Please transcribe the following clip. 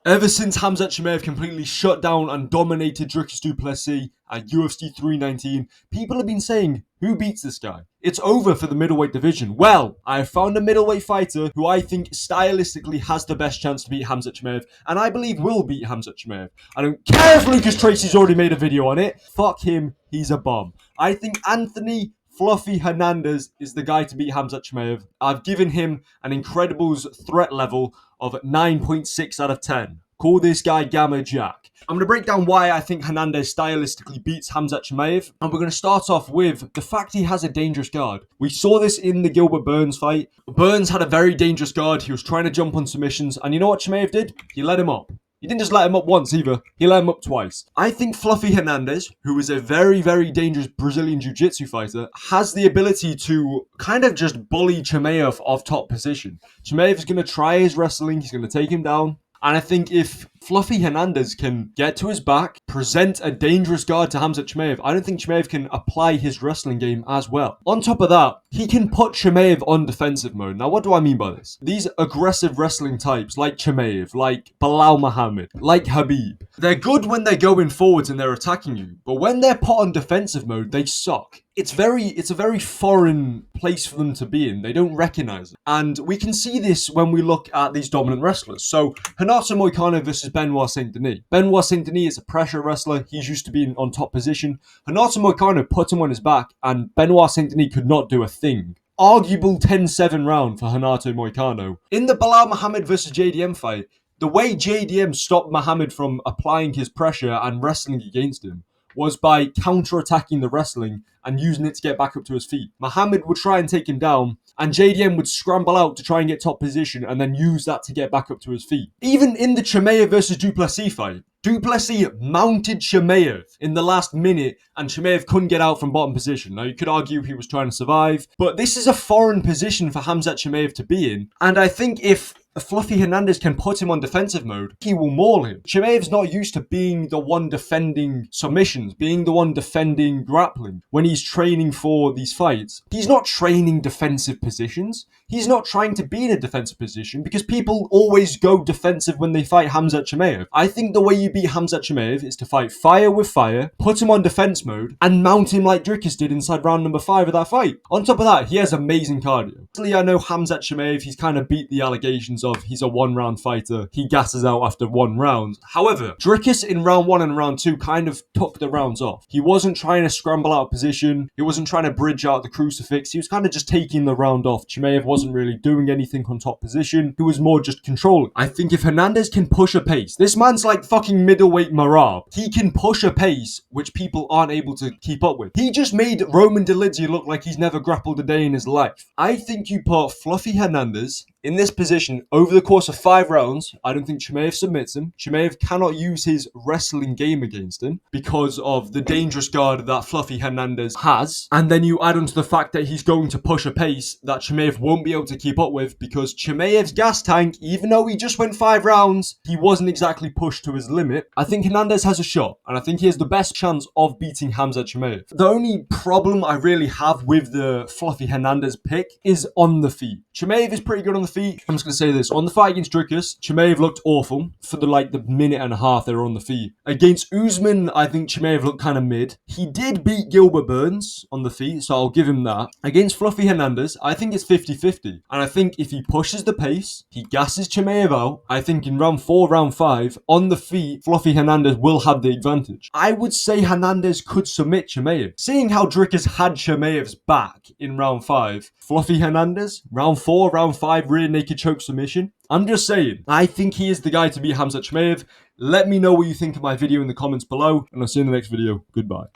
Ever since Khamzat Chimeav completely shut down and dominated Dricus du Plessis at UFC 319, people have been saying, who beats this guy? It's over for the middleweight division. Well, I have found a middleweight fighter who I think stylistically has the best chance to beat Khamzat Chimeav, and I believe will beat Khamzat Chimeav. I don't care if Lucas Tracy's already made a video on it. Fuck him, he's a bomb. I think Anthony Fluffy Hernandez is the guy to beat Khamzat Chimeav. I've given him an Incredibles threat level of 9.6 out of 10. Call this guy Gamma Jack. I'm going to break down why I think Hernandez stylistically beats Khamzat Chimeav. And we're going to start off with the fact he has a dangerous guard. We saw this in the Gilbert Burns fight. Burns had a very dangerous guard. He was trying to jump on submissions. And you know what Chimeav did? He let him up. He didn't just let him up once either. He let him up twice. I think Fluffy Hernandez, who is a very, very dangerous Brazilian Jiu-Jitsu fighter, has the ability to kind of just bully Chimeav off top position. Chimeav is going to try his wrestling. He's going to take him down. And I think if Fluffy Hernandez can get to his back, present a dangerous guard to Khamzat Chimeav, I don't think Chimeav can apply his wrestling game as well. On top of that, he can put Chimeav on defensive mode. Now, what do I mean by this? These aggressive wrestling types like Chimeav, like Belal Muhammad, like Khabib, they're good when they're going forwards and they're attacking you. But when they're put on defensive mode, they suck. It's a very foreign place for them to be in. They don't recognize it. And we can see this when we look at these dominant wrestlers. So, Renato Moicano versus Benoit Saint Denis. Benoit Saint Denis is a pressure wrestler. He's used to being on top position. Renato Moicano put him on his back, and Benoit Saint Denis could not do a thing. Arguable 10-7 round for Renato Moicano. In the Belal Muhammad versus JDM fight, the way JDM stopped Muhammad from applying his pressure and wrestling against him was by counter-attacking the wrestling and using it to get back up to his feet. Muhammad would try and take him down, and JDM would scramble out to try and get top position and then use that to get back up to his feet. Even in the Chimeav versus du Plessis fight, du Plessis mounted Chimeav in the last minute, and Chimeav couldn't get out from bottom position. Now, you could argue he was trying to survive, but this is a foreign position for Khamzat Chimeav to be in, and I think if Fluffy Hernandez can put him on defensive mode, he will maul him. Chimeav's not used to being the one defending submissions, being the one defending grappling. When he's training for these fights, he's not training defensive positions. He's not trying to be in a defensive position because people always go defensive when they fight Khamzat Chimeav. I think the way you beat Khamzat Chimeav is to fight fire with fire, put him on defense mode, and mount him like Dricus did inside round number 5 of that fight. On top of that, he has amazing cardio. Actually, I know Khamzat Chimeav, he's kind of beat the allegations of he's a one-round fighter. He gasses out after one round. However, Dricus in round 1 and round 2 kind of took the rounds off. He wasn't trying to scramble out of position. He wasn't trying to bridge out the crucifix. He was kind of just taking the round off. Chimeav wasn't really doing anything on top position. He was more just controlling. I think if Hernandez can push a pace, this man's like fucking middleweight Marab. He can push a pace which people aren't able to keep up with. He just made Roman Dolidze look like he's never grappled a day in his life. I think you put Fluffy Hernandez in this position over the course of 5 rounds. I don't think Chimeav submits him. Chimeav cannot use his wrestling game against him because of the dangerous guard that Fluffy Hernandez has. And then you add on to the fact that he's going to push a pace that Chimeav won't be able to keep up with because Chimeav's gas tank, even though he just went 5 rounds, he wasn't exactly pushed to his limit. I think Hernandez has a shot, and I think he has the best chance of beating Khamzat Chimeav. The only problem I really have with the Fluffy Hernandez pick is on the feet. Chimeav is pretty good on the feet. I'm just going to say this. On the fight against Dricus, Chimeav looked awful for the minute and a half they were on the feet. Against Usman, I think Chimeav looked kind of mid. He did beat Gilbert Burns on the feet, so I'll give him that. Against Fluffy Hernandez, I think it's 50-50. And I think if he pushes the pace, he gasses Chimeav out, I think in round 4, round 5, on the feet, Fluffy Hernandez will have the advantage. I would say Hernandez could submit Chimeav. Seeing how Dricus had Chimeav's back in round 5, Fluffy Hernandez, round 4, round 5, rear naked choke submission. I'm just saying, I think he is the guy to beat Khamzat Chimeav. Let me know what you think of my video in the comments below, and I'll see you in the next video. Goodbye.